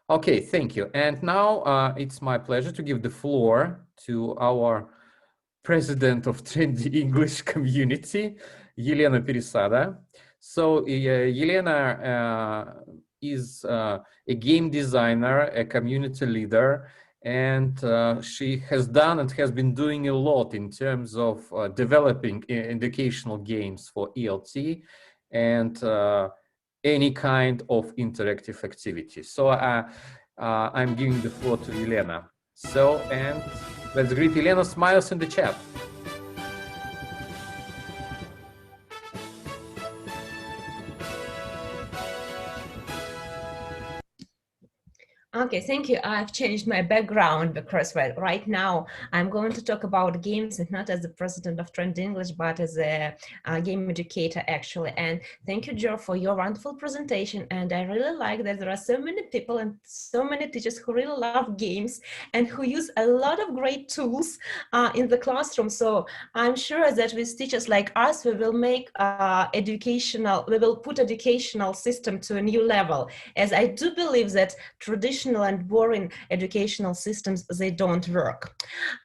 Okay, thank you. And now it's my pleasure to give the floor to our president of Trendy English community, Elena Peresada. So Elena is a game designer, a community leader, and she has done and has been doing a lot in terms of developing educational games for ELT and any kind of interactive activity. So I'm giving the floor to Elena. So, and let's greet Elena smiles in the chat. Okay, thank you. I've changed my background because right now I'm going to talk about games, and not as the president of TrendyEnglish, but as a game educator, actually. And thank you, Joe, for your wonderful presentation. And I really like that there are so many people and so many teachers who really love games and who use a lot of great tools in the classroom. So I'm sure that with teachers like us, we will make we will put educational system to a new level, as I do believe that traditional and boring educational systems, they don't work.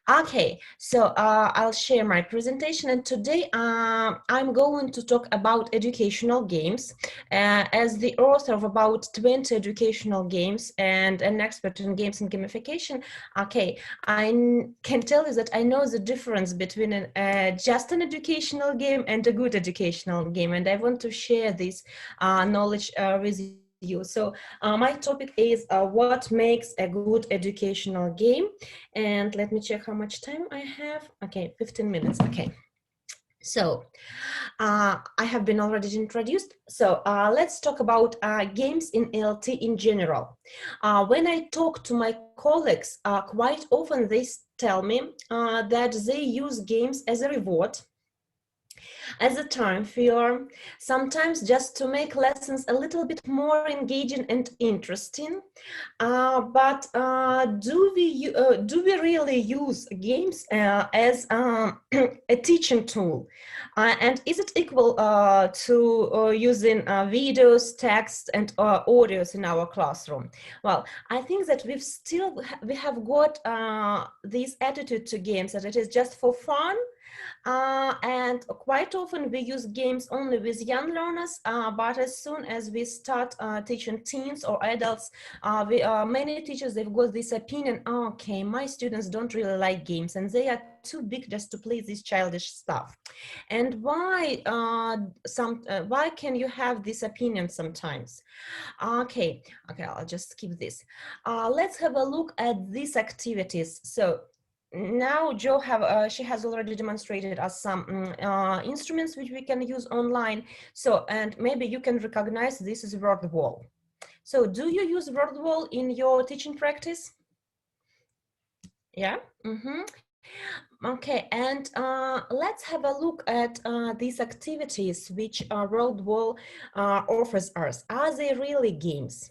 Okay, so I'll share my presentation, and today I'm going to talk about educational games. As the author of about 20 educational games and an expert in games and gamification, okay, I can tell you that I know the difference between just an educational game and a good educational game, and I want to share this knowledge with you. So my topic is what makes a good educational game, and let me check how much time I have. Okay, 15 minutes. Okay. So I have been already introduced. So let's talk about games in ELT in general. When I talk to my colleagues, quite often they tell me that they use games as a reward, as a time filler, sometimes just to make lessons a little bit more engaging and interesting. But do we really use games as a teaching tool? And is it equal to using videos, text, and audios in our classroom? Well, I think that we have got this attitude to games that it is just for fun. And quite often we use games only with young learners, but as soon as we start teaching teens or adults, many teachers, they've got this opinion, okay, my students don't really like games and they are too big just to play this childish stuff. And why can you have this opinion sometimes? Okay, I'll just skip this. Let's have a look at these activities. So now Jo she has already demonstrated us some instruments which we can use online. So, and maybe you can recognize this is word wall. So do you use word wall in your teaching practice? Yeah. Okay, and let's have a look at these activities which word wall offers us. Are they really games?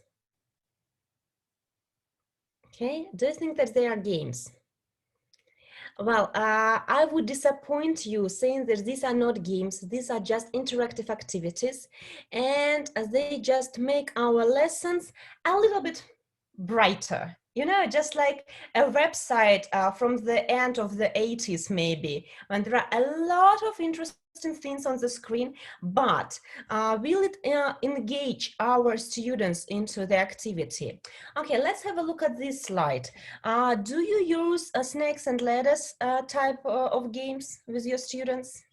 Okay, do you think that they are games? Well, I would disappoint you saying that these are not games, these are just interactive activities, and they just make our lessons a little bit brighter. You know, just like a website from the end of the 80s, maybe, when there are a lot of interesting things on the screen, but will it engage our students into the activity? Okay, let's have a look at this slide. Do you use snakes and ladders type of games with your students?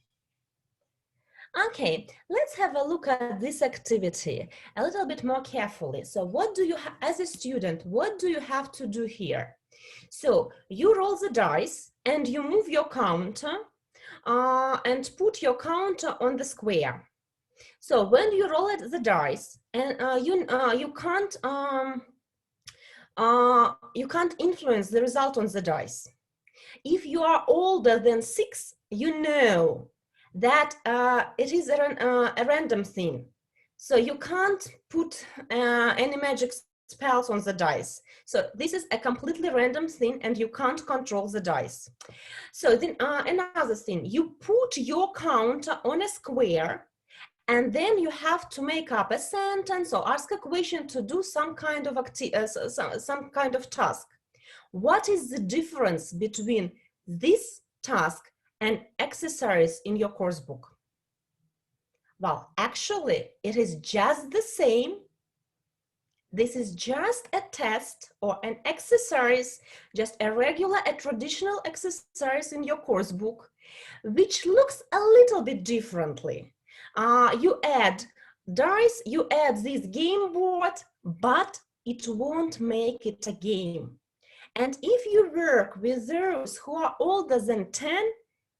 Okay, let's have a look at this activity a little bit more carefully. So what do you have as a student, what do you have to do here? So you roll the dice and you move your counter and put your counter on the square. So when you roll the dice and you can't influence the result on the dice. If you are older than 6, you know that it is a random thing. So you can't put any magic spells on the dice. So this is a completely random thing and you can't control the dice. So then another thing, you put your counter on a square And then you have to make up a sentence or ask a question to do some kind of some kind of task. What is the difference between this task and exercise in your course book? Well, actually, it is just the same. This is just a test or an exercise, just a regular, a traditional exercise in your course book, which looks a little bit differently. You add dice, you add this game board, but it won't make it a game. And if you work with those who are older than 10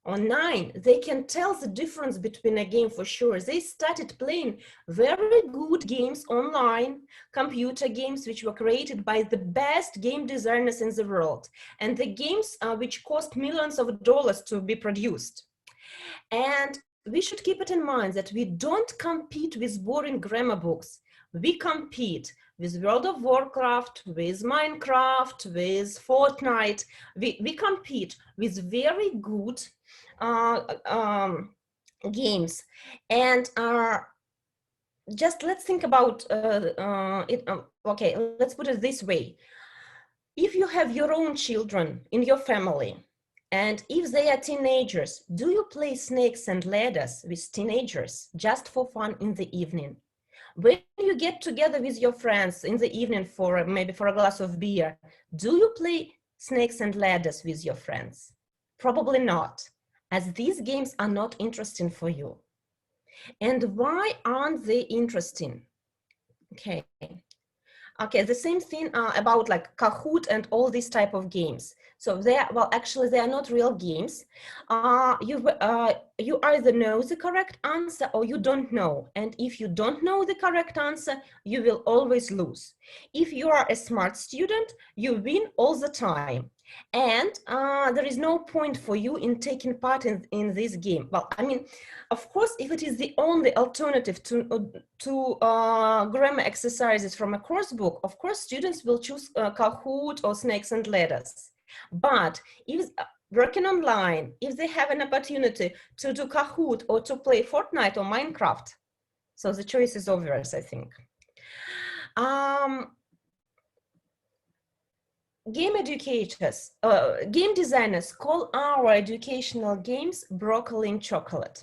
or 9, they can tell the difference between a game for sure. They started playing very good games online, computer games which were created by the best game designers in the world, and the games which cost millions of dollars to be produced. And we should keep it in mind that we don't compete with boring grammar books. We compete with World of Warcraft, with Minecraft, with Fortnite. We compete with very good games. And just let's think about it. Okay, let's put it this way. If you have your own children in your family, and if they are teenagers, do you play snakes and ladders with teenagers just for fun in the evening? When you get together with your friends in the evening for maybe for a glass of beer, do you play snakes and ladders with your friends? Probably not, as these games are not interesting for you. And why aren't they interesting? Okay. Okay, the same thing about like Kahoot and all these type of games. So they are, well, actually they are not real games. You either know the correct answer or you don't know. And if you don't know the correct answer, you will always lose. If you are a smart student, you win all the time. And there is no point for you in taking part in this game. Well, I mean, of course, if it is the only alternative to grammar exercises from a course book, of course, students will choose Kahoot or Snakes and Ladders. But if working online, if they have an opportunity to do Kahoot or to play Fortnite or Minecraft, so the choice is obvious, I think. Game educators, game designers call our educational games broccoli and chocolate.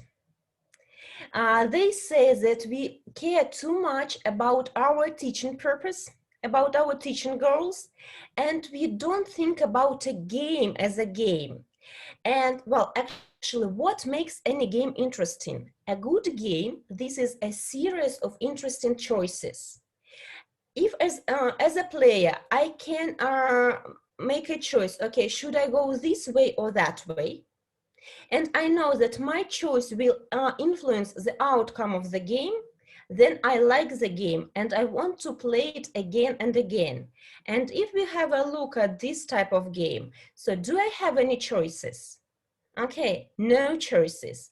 They say that we care too much about our teaching purpose, about our teaching goals, and we don't think about a game as a game. And well, actually, what makes any game interesting? A good game, this is a series of interesting choices. If as a player, I can make a choice, okay, should I go this way or that way? And I know that my choice will influence the outcome of the game, then I like the game and I want to play it again and again. And if we have a look at this type of game, so do I have any choices? Okay, no choices.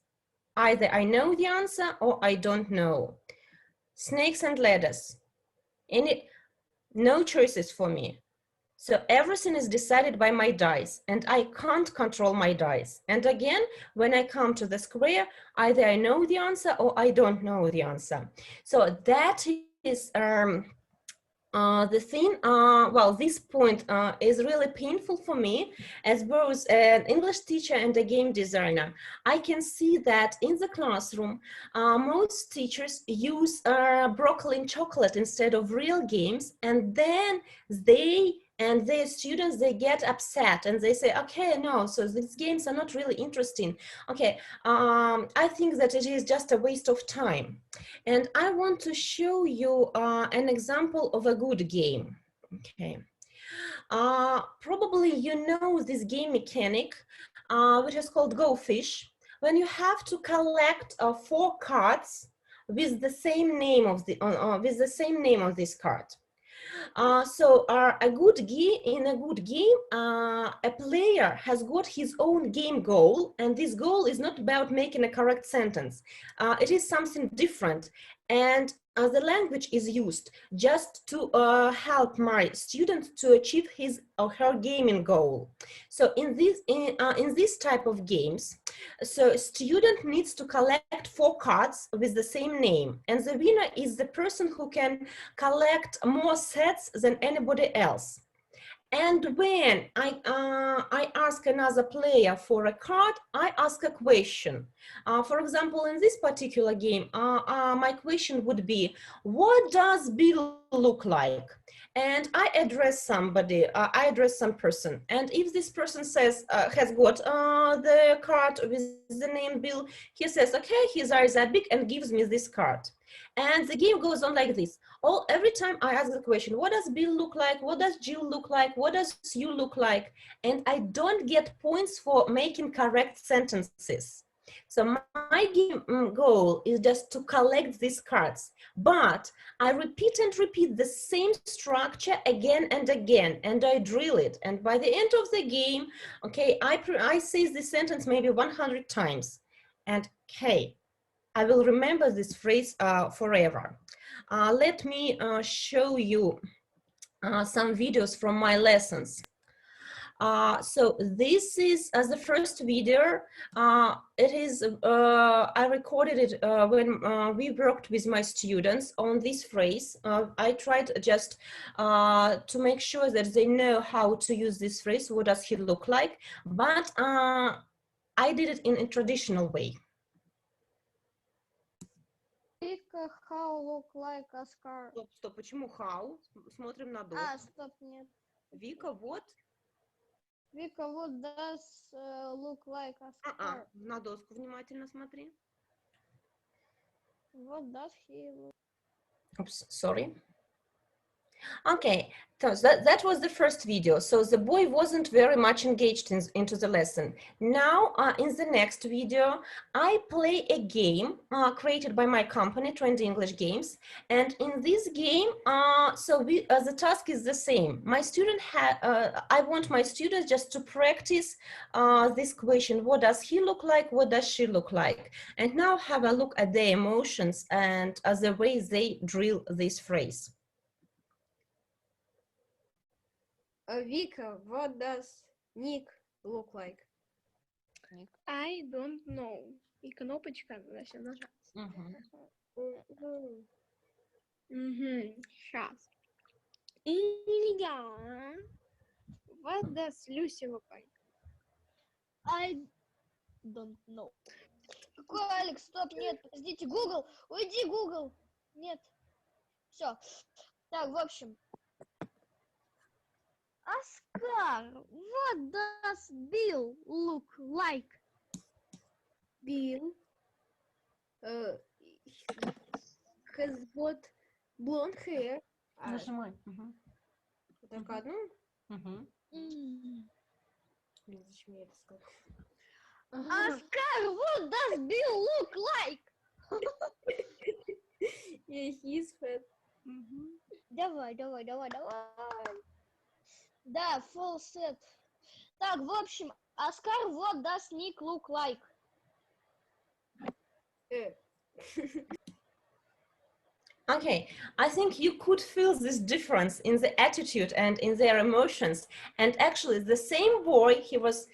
Either I know the answer or I don't know. Snakes and ladders. No choices for me. So everything is decided by my dice and I can't control my dice. And again, when I come to the square, either I know the answer or I don't know the answer. So that is the thing, well, this point is really painful for me as both an English teacher and a game designer. I can see that in the classroom, most teachers use broccoli and chocolate instead of real games, and then they and their students, they get upset and they say, okay, no, so these games are not really interesting. Okay, I think that it is just a waste of time. And I want to show you an example of a good game. Okay, probably you know this game mechanic, which is called Go Fish, when you have to collect 4 cards with the same name of this card. So a good game, a player has got his own game goal, and this goal is not about making a correct sentence. It is something different. And the language is used just to help my student to achieve his or her gaming goal. So in this type of games, so student needs to collect 4 cards with the same name, and the winner is the person who can collect more sets than anybody else. And when I ask another player for a card, I ask a question. For example, in this particular game, my question would be, what does Bill look like? And I address somebody, I address some person. And if this person says, has got the card with the name Bill, he says, okay, his eyes are big, and gives me this card. And the game goes on like this. Every time I ask the question, what does Bill look like? What does Jill look like? What does you look like? And I don't get points for making correct sentences. So my game goal is just to collect these cards, but I repeat and repeat the same structure again and again, and I drill it. And by the end of the game, okay, I say this sentence maybe 100 times. And okay, I will remember this phrase forever. Let me show you some videos from my lessons. So this is the first video. It is, I recorded it when we worked with my students on this phrase. I tried just to make sure that they know how to use this phrase, what does he look like, but I did it in a traditional way. Вика, how look like Oscar? Стоп, почему how? Смотрим на доску. Стоп, нет. Вика, вот. Вика, what does look like Oscar? На доску внимательно смотри. What does he look? Oops, sorry. Okay, so that was the first video. So the boy wasn't very much engaged into the lesson. Now, in the next video, I play a game created by my company, TrendyEnglish Games. And in this game, the task is the same. My student I want my students just to practice this question: what does he look like? What does she look like? And now have a look at their emotions and the way they drill this phrase. Vika, what does Nick look like? I don't know. И кнопочка значит нажать. Сейчас. Илья. What does Lucy look like? I don't know. Какой Алекс? Стоп, нет, подождите, Google, уйди, Google. Нет. Все. Так, в общем. Oscar, what does Bill look like? Bill. Has got blonde hair. Нажимай. Только одну? Блин, зачем я это сказала? Oscar, what does Bill look like? Yeah, he's fat. Давай. Да, full set. Так, в общем, Oscar, what does Nick look like? Okay, I think you could feel this difference in the attitude and in their emotions. And actually, the same boy, he was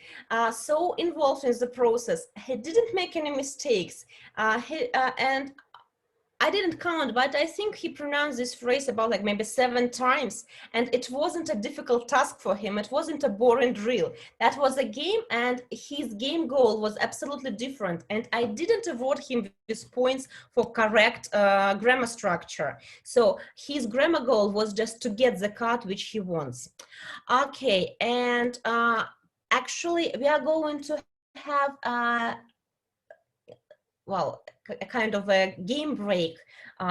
so involved in the process. He didn't make any mistakes. And I didn't count, but I think he pronounced this phrase about like maybe 7 times, and it wasn't a difficult task for him. It wasn't a boring drill. That was a game, and his game goal was absolutely different. And I didn't award him with points for correct grammar structure. So his grammar goal was just to get the card which he wants. Okay, and actually we are going to have a kind of a game break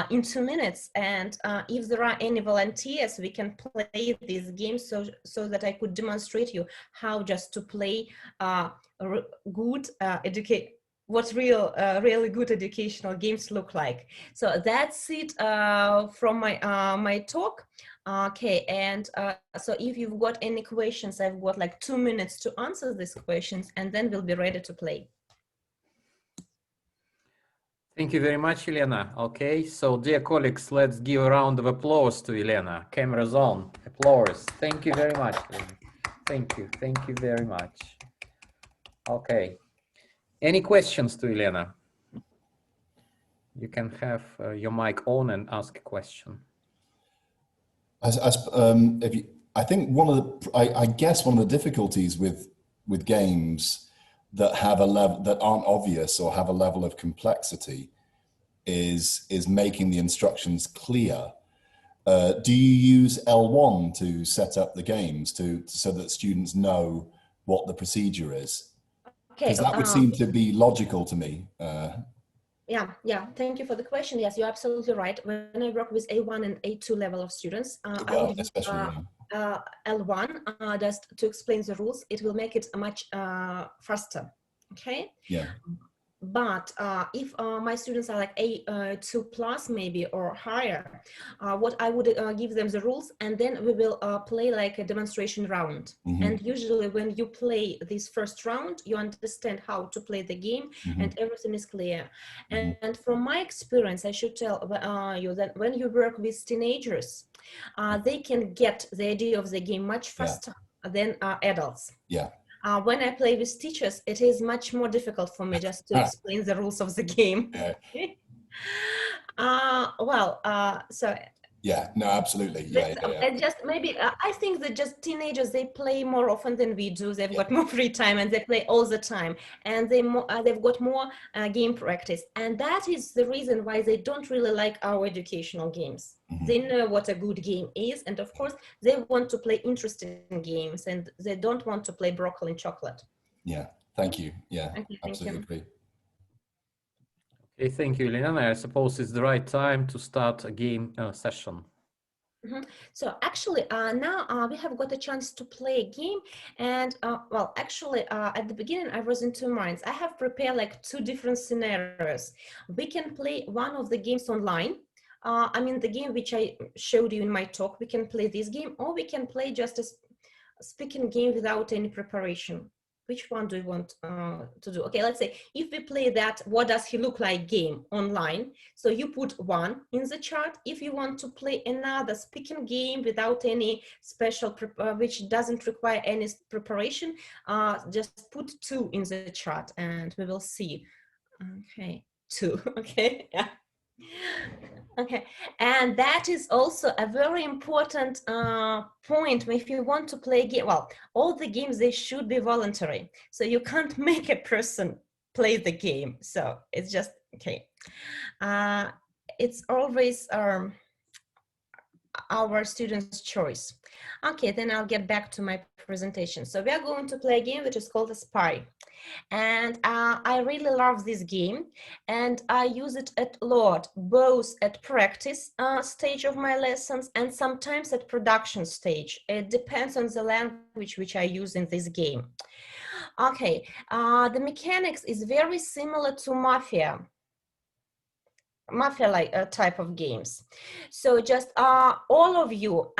in 2 minutes, and if there are any volunteers, we can play this game so that I could demonstrate you how just to play good really good educational games look like. So that's it from my talk. Okay, and so if you've got any questions, I've got like 2 minutes to answer these questions, and then we'll be ready to play. Thank you very much, Elena. Okay, so dear colleagues, let's give a round of applause to Elena. Cameras on. Applause. Thank you very much, Elena. Thank you. Thank you very much. Okay. Any questions to Elena? You can have your mic on and ask a question. I think one of the, I guess one of the difficulties with games that have a level that aren't obvious or have a level of complexity is making the instructions clear. Do you use L1 to set up the games so that students know what the procedure is? Because that would seem to be logical to me. Yeah, thank you for the question. Yes, you're absolutely right. When I work with A1 and A2 level of students, I would use L1 just to explain the rules. It will make it much faster, okay? Yeah. But if my students are like A2 plus maybe or higher, what I would give them the rules, and then we will play like a demonstration round. Mm-hmm. And usually when you play this first round, you understand how to play the game, mm-hmm. and everything is clear. Mm-hmm. And from my experience, I should tell you that when you work with teenagers, they can get the idea of the game much faster than adults. Yeah. When I play with teachers, it is much more difficult for me just to explain the rules of the game. Yeah. So yeah, no, absolutely. Yeah. And just maybe I think that just teenagers, they play more often than we do. They've got more free time and they play all the time, and they've got more game practice, and that is the reason why they don't really like our educational games. Mm-hmm. They know what a good game is, and of course they want to play interesting games, and they don't want to play broccoli and chocolate. Yeah, thank you. Yeah, okay, absolutely agree. Okay, thank you, Elena. I suppose it's the right time to start a game session. Mm-hmm. So actually now we have got a chance to play a game, and well, actually at the beginning I was in two minds. I have prepared like two different scenarios. We can play one of the games online. I mean the game which I showed you in my talk. We can play this game, or we can play just a speaking game without any preparation. Which one do you want to do? Okay, let's say if we play that what does he look like game online, so you put 1 in the chart. If you want to play another speaking game without any special which doesn't require any preparation, just put 2 in the chart and we will see. Okay, 2. Okay, yeah. Okay, and that is also a very important point if you want to play a game. Well, all the games, they should be voluntary, so you can't make a person play the game. So it's just okay. It's always our students' choice. Okay, then I'll get back to my presentation. So we are going to play a game which is called a spy. And I really love this game, and I use it a lot, both at practice stage of my lessons and sometimes at production stage. It depends on the language which I use in this game. Okay, the mechanics is very similar to mafia-like type of games. So just all of you,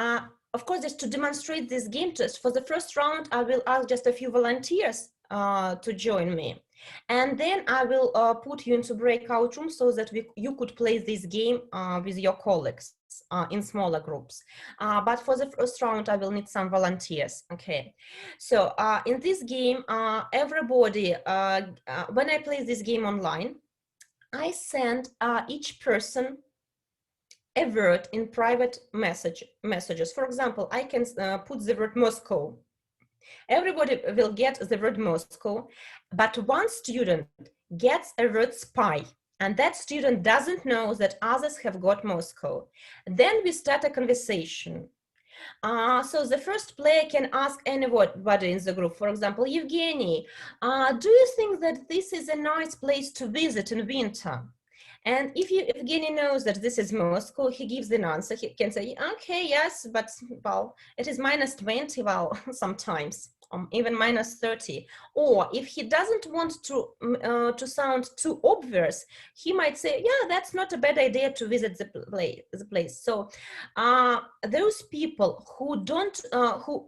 of course, just to demonstrate this game, just for the first round, I will ask just a few volunteers to join me, and then I will put you into breakout rooms so that you could play this game with your colleagues in smaller groups. But for the first round, I will need some volunteers. Okay, so in this game, everybody, when I play this game online, I send each person a word in private messages. For example, I can put the word Moscow. Everybody will get the word Moscow, but one student gets a word spy, and that student doesn't know that others have got Moscow. Then we start a conversation. So the first player can ask anybody in the group. For example, Evgeny, do you think that this is a nice place to visit in winter? And if Evgeny knows that this is Moscow, he gives an answer. He can say, okay, yes, but well, it is -20, well, sometimes, even -30. Or if he doesn't want to sound too obvious, he might say, yeah, that's not a bad idea to visit the place. So those people who don't,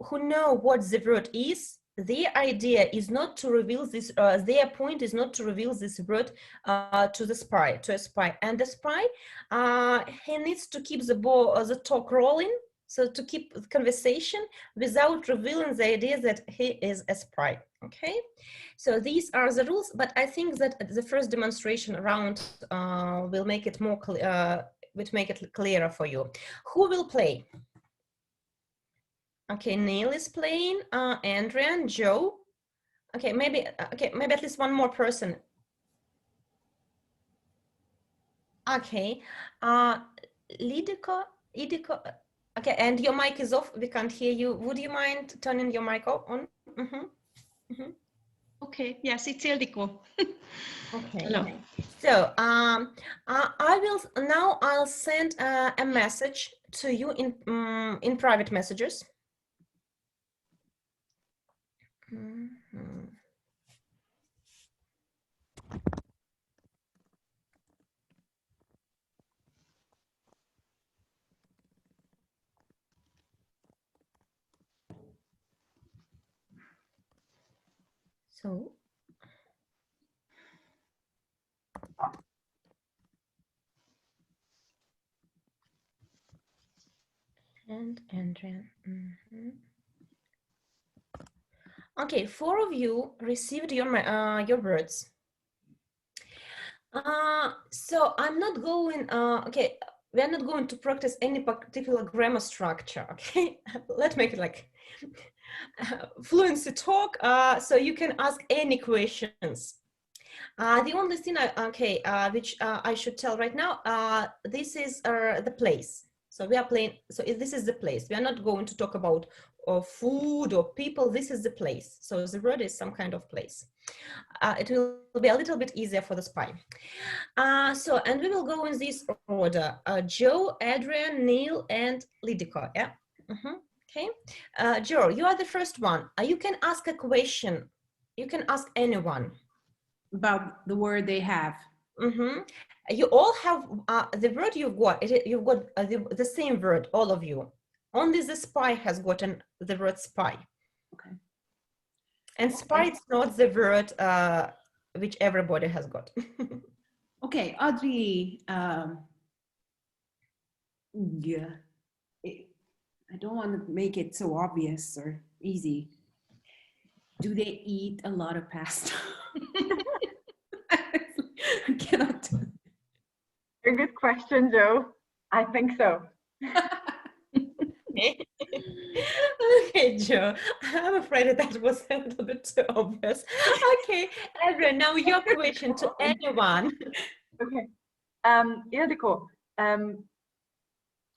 who know what the word is, their idea is not to reveal this, their point is not to reveal this word to a spy. And the spy, he needs to keep the talk rolling, so to keep the conversation without revealing the idea that he is a spy. Okay, so these are the rules, but I think that the first demonstration round will make it more clear, will make it clearer for you. Who will play? Okay, Neil is playing, Andrea and Joe. Okay, maybe at least one more person. Okay, Lidiko, okay, and your mic is off, we can't hear you. Would you mind turning your mic on? Okay, yes, it's Ildiko. Okay. Hello. So I'll send a message to you in private messages. So and Andrea. Okay, 4 of you received your words. So I'm not going. Okay, we are not going to practice any particular grammar structure. Okay, let's make it like fluency talk. So you can ask any questions. The only thing which I should tell right now, this is the place. So we are playing, so this is the place. We are not going to talk about food or people. This is the place. So the word is some kind of place. It will be a little bit easier for the spy. And we will go in this order. Joe, Adrian, Neil, and Lidiko, yeah? Okay. Joe, you are the first one. You can ask a question. You can ask anyone. About the word they have. You all have the word you've got. You've got the same word, all of you. Only the spy has gotten the word spy. Okay. And spy is not the word which everybody has got. Okay, Audrey. Yeah, I don't want to make it so obvious or easy. Do they eat a lot of pasta? I cannot. Very good question, Joe. I think so. Okay, Joe, I'm afraid that was a little bit too obvious. Okay, Adrian, now your question to anyone. Okay. Ildiko,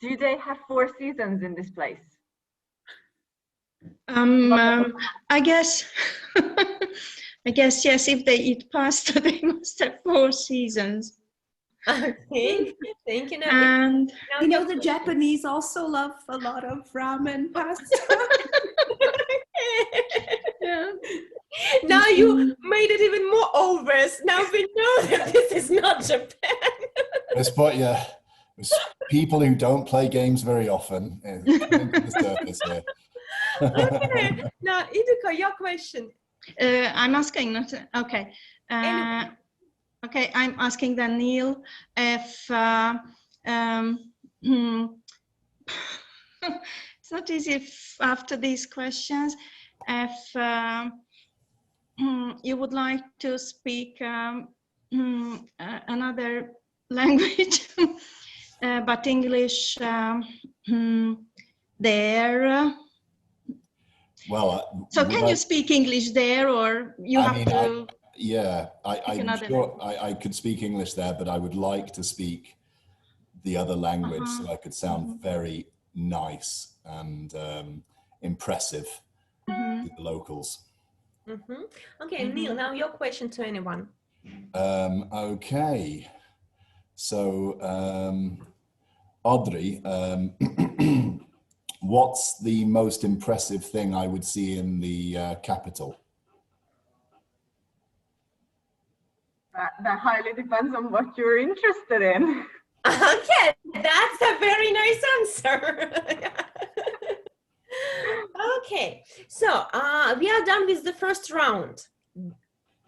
do they have 4 seasons in this place? I guess I guess yes, if they eat pasta they must have 4 seasons. Okay, thank you. And now You know, the Japanese also love a lot of ramen pasta. yeah. Now you made it even more obvious. Now we know that this is not Japan. Yeah, it's people who don't play games very often. Coming to the surface here. Okay, now Idiko, your question. I'm asking, not okay. Okay, I'm asking then Neil if it's not easy if after these questions, if you would like to speak another language, but English there. Well, so can you speak English there, or you have to? I'm sure I could speak English there, but I would like to speak the other language so I could sound very nice and impressive to the locals. Okay, Neil, now your question to anyone. Okay, so Audrey, what's the most impressive thing I would see in the capital? That highly depends on what you're interested in. Okay, that's a very nice answer. Okay, so we are done with the first round.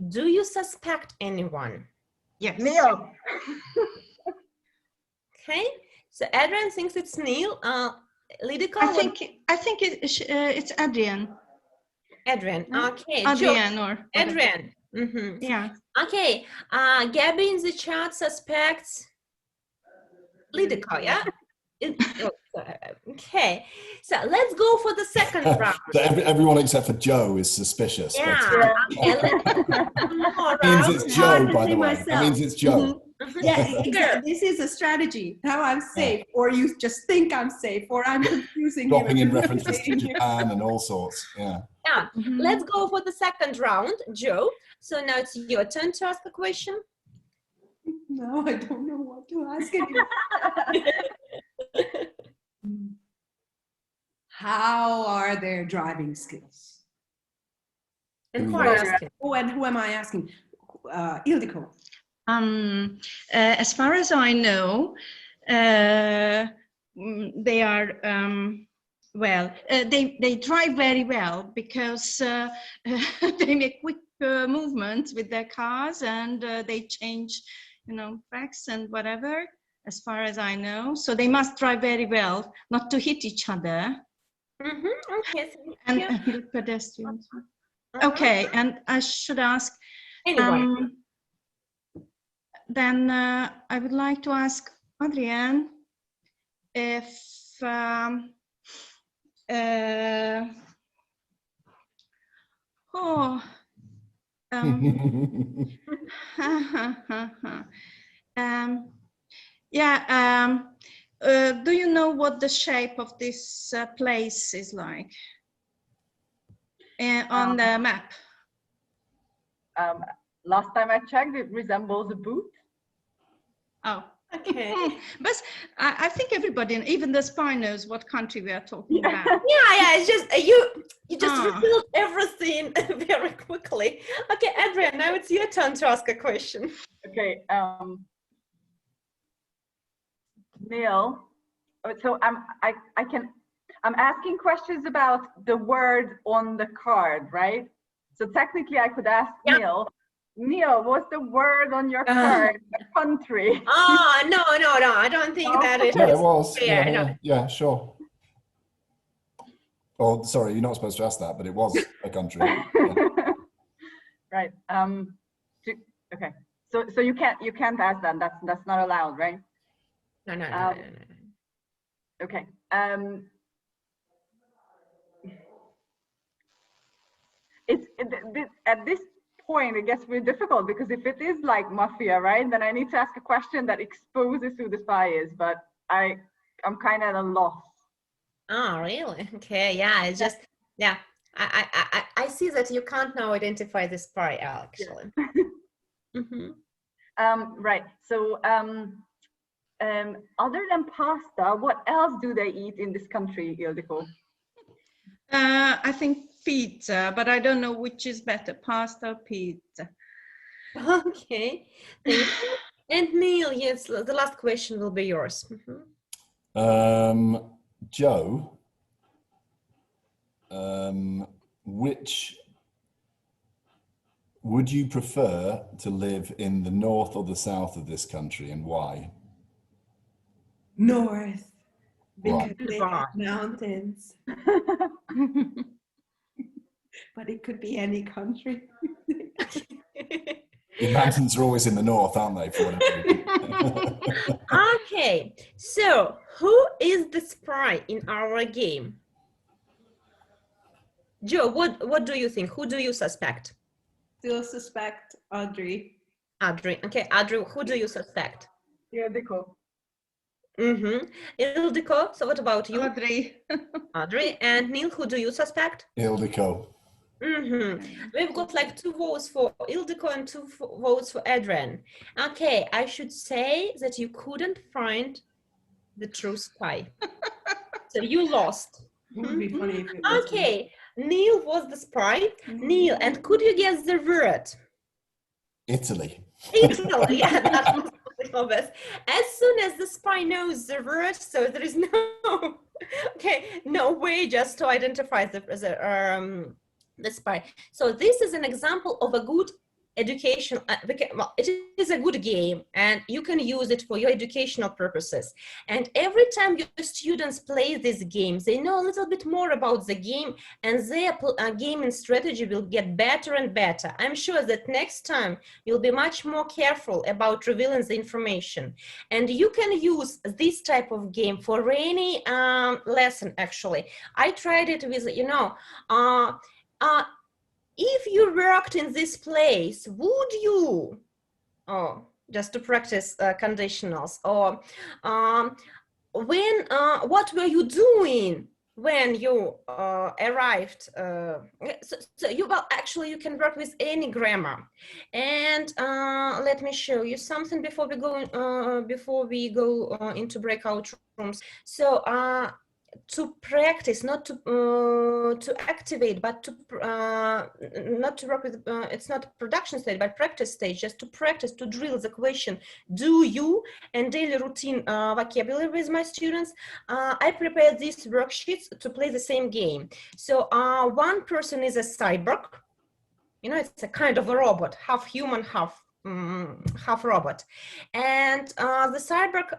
Do you suspect anyone? Yes. Neil. Okay, so Adrian thinks it's Neil. Lidika, I think it's Adrian. Adrian. No? Okay, Joe. Adrian or whatever. Adrian. Mm-hmm. Yeah. Okay, Gabby in the chat suspects Lidika, yeah? Okay, so let's go for the second round. So everyone except for Joe is suspicious. but- Yeah, okay, let's go more It means round. it's Joe, hard to by say the way. It myself. means it's Joe. Yeah, exactly. This is a strategy. How I'm safe, or you just think I'm safe, or I'm confusing Dropping you. in references to Japan and all sorts. Yeah. Yeah, Mhm. let's go for the second round, Joe. So now it's your turn to ask a question. No, I don't know what to ask anymore. How are their driving skills? And who are you asking? Oh, and who am I asking? Ildiko. As far as I know, they are well. They drive very well because they make quick movements with their cars, and they change, tracks and whatever. As far as I know, so they must drive very well, not to hit each other. Okay, so And yeah. good pedestrians. Okay, and I should ask. Anyone? Then I would like to ask Adrienne if do you know what the shape of this place is like on the map? Last time I checked, it resembles a boot. Oh, Okay. but I think everybody, even the spy, knows what country we are talking about. Yeah, it's just you just Ah. revealed everything very quickly. Okay, Adrian, now it's your turn to ask a question. Okay, Neil. So I'm asking questions about the word on the card, right? So technically, I could ask Neil, what's the word on your card? A country. Oh, no, I don't think that it Yeah, is it was. fair. Yeah, No. yeah, sure. Oh, sorry, you're not supposed to ask that, but it was a country. Yeah. Right. Okay. So you can't ask that. That's not allowed, right? No. Okay. At this point, it gets really difficult because if it is like mafia, right, then I need to ask a question that exposes who the spy is. But I'm kind of at a loss. Oh, really? Okay, yeah. It's just I see that you can't now identify the spy actually. Right. So other than pasta, what else do they eat in this country, Ildiko? I think pizza, but I don't know which is better, pasta or pizza. Okay, thank you. And Neil, yes, the last question will be yours. Joe, which would you prefer to live in the north or the south of this country, and why? North. Because Right. they have mountains. But it could be any country. The mountains are always in the north, aren't they? For whatever reason? Okay, so who is the spy in our game? Joe, what do you think? Who do you suspect? Still suspect Audrey. Audrey. Okay, Audrey, who do you suspect? Ildiko. Ildiko, so what about you? Audrey. Audrey. And Neil, who do you suspect? Ildiko. We've got like 2 votes for Ildiko and 2 votes for Adrian. Okay, I should say that you couldn't find the true spy. So you lost. It would be funny if it was me. Okay, Neil was the spy. Neil, and could you guess the word? Italy. Italy, yeah, that was the obvious. As soon as the spy knows the word, so there is no Okay, no way, just to identify the spy. So this is an example of a good education. Well, it is a good game, and you can use it for your educational purposes. And every time your students play this game, they know a little bit more about the game, and their gaming strategy will get better and better. I'm sure that next time you'll be much more careful about revealing the information. And you can use this type of game for any lesson, actually. I tried it with, you know, if you worked in this place, would you, oh, just to practice conditionals, or what were you doing when you arrived? So you, well, actually you can work with any grammar. And let me show you something before we go into breakout rooms. So to practice, not to activate, but to not to work with, it's not production stage, but practice stage, just to practice, to drill the question, do you, and daily routine vocabulary with my students. I prepared these worksheets to play the same game. So one person is a cyborg, you know, it's a kind of a robot, half human, half robot. And the cyborg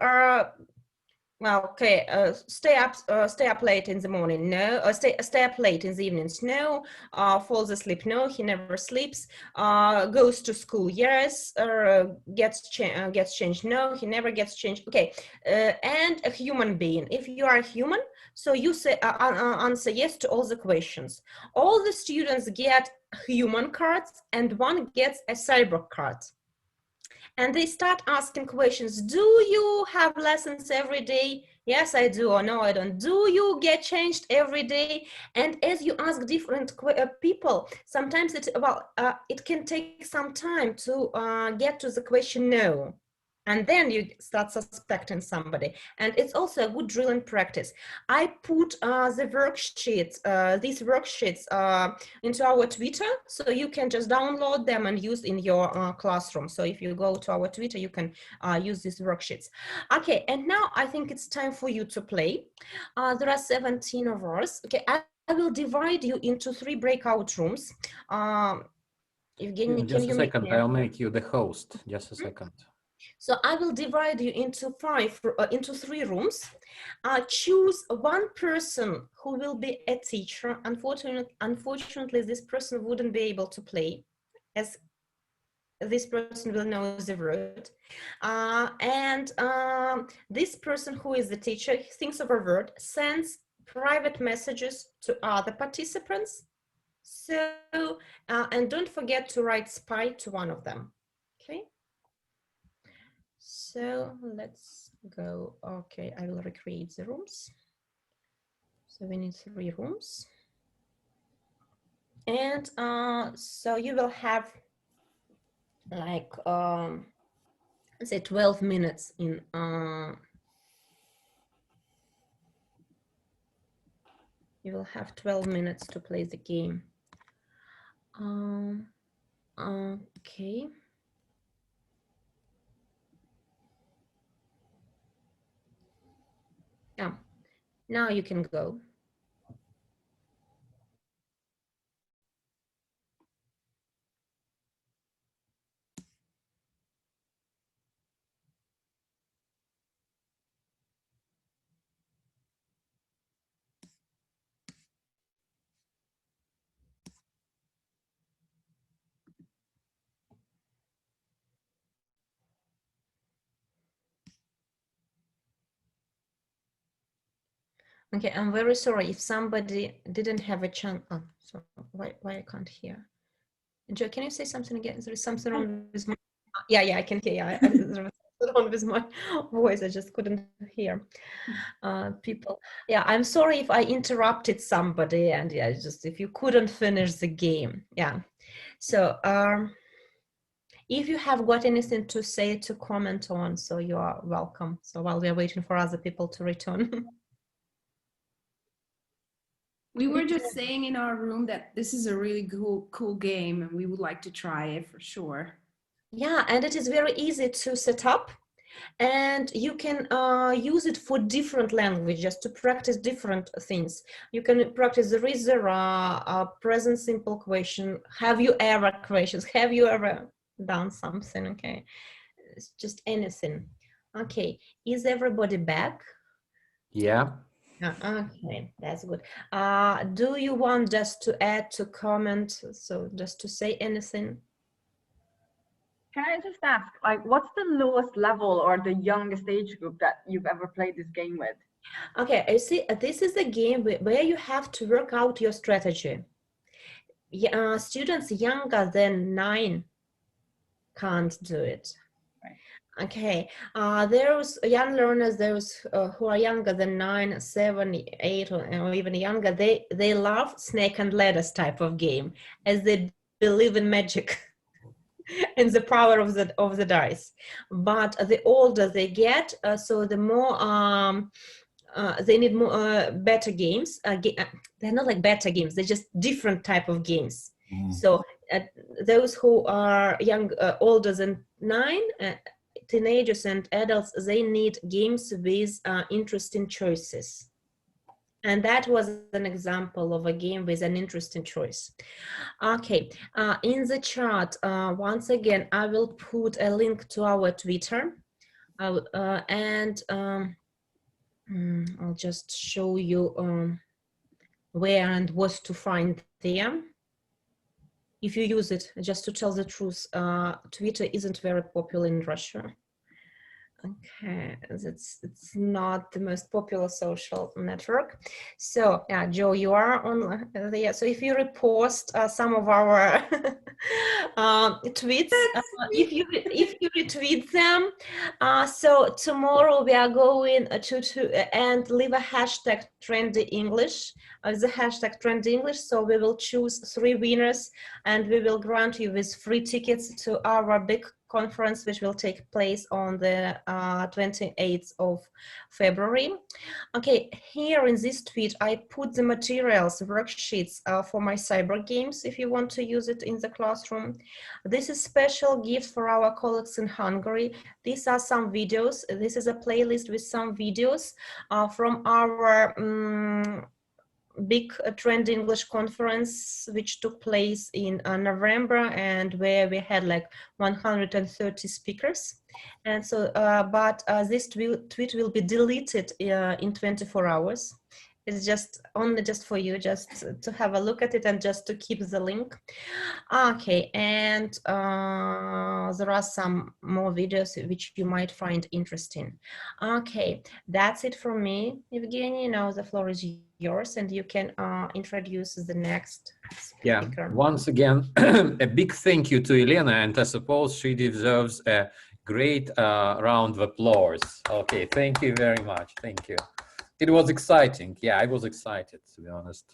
well, okay, stay up late in the morning, no, or stay up late in the evenings, no, falls asleep, no, he never sleeps, goes to school, yes, gets changed, no, he never gets changed, okay, and a human being. If you are a human, so you say answer yes to all the questions. All the students get human cards and one gets a cyborg card. And they start asking questions. Do you have lessons every day? Yes, I do, or no, I don't. Do you get changed every day? And as you ask different people, sometimes it can take some time to get to the question no. And then you start suspecting somebody. And it's also a good drill and practice. I put the worksheets, these worksheets into our Twitter, so you can just download them and use in your classroom. So if you go to our Twitter, you can use these worksheets. Okay, and now I think it's time for you to play. There are 17 of us. Okay, I will divide you into 3 breakout rooms. Evgeny, just a second, I'll make you the host. Just a second. So I will divide you into 3 rooms. Choose one person who will be a teacher. Unfortunately, this person wouldn't be able to play, as this person will know the word. And this person who is the teacher thinks of a word, sends private messages to other participants. So, and don't forget to write spy to one of them, okay? So let's go. Okay, I will recreate the rooms. So we need 3 rooms. And so you will have like, say 12 minutes in, you will have 12 minutes to play the game. Okay. Yeah, now you can go. Okay, I'm very sorry if somebody didn't have a chance. Oh, so why I can't hear? Joe, can you say something again? There is something wrong with my, yeah, I can hear. Yeah, there was something wrong with my voice. I just couldn't hear people. Yeah, I'm sorry if I interrupted somebody, and yeah, just if you couldn't finish the game. Yeah, so if you have got anything to say, to comment on, so you are welcome. So while we are waiting for other people to return. We were just saying in our room that this is a really cool game and we would like to try it for sure. Yeah, and it is very easy to set up. And you can use it for different languages to practice different things. You can practice there is a present simple question, have you ever questions, have you ever done something, okay? It's just anything. Okay, is everybody back? Yeah. Okay, that's good. Do you want just to add to comment, so just to say anything? Can I just ask, like, what's the lowest level or the youngest age group that you've ever played this game with? Okay, I see. This is a game where you have to work out your strategy. Students younger than 9 can't do it. Right. Okay, those young learners, those who are younger than 9, 7, 8, or even younger, they love snake and ladders type of game, as they believe in magic and the power of the dice. But the older they get, so the more they need more better games. They're not like better games; they're just different type of games. So those who are older than 9. Teenagers and adults, they need games with interesting choices. And that was an example of a game with an interesting choice. Okay, in the chat, once again, I will put a link to our Twitter. And I'll just show you where and what to find there. If you use it, just to tell the truth, Twitter isn't very popular in Russia. Okay, it's not the most popular social network. So yeah, Joe, you are on there. So if you repost some of our tweets, if you retweet them, so tomorrow we are going to and leave a hashtag TrendyEnglish, the hashtag TrendyEnglish. So we will choose 3 winners, and we will grant you with free tickets to our big conference, which will take place on the 28th of February. Okay, here in this tweet, I put the materials, worksheets for my cyber games, if you want to use it in the classroom. This is special gift for our colleagues in Hungary. These are some videos. This is a playlist with some videos from our big TrendyEnglish conference, which took place in November, and where we had like 130 speakers. And so, but this tweet will be deleted in 24 hours. It's just only just for you, just to have a look at it and just to keep the link. Okay, and there are some more videos which you might find interesting. Okay, that's it for me, Evgeny. Now the floor is yours, and you can introduce the next speaker. Yeah, once again, a big thank you to Elena, and I suppose she deserves a great round of applause. Okay, thank you very much. Thank you. It was exciting. Yeah, I was excited, to be honest.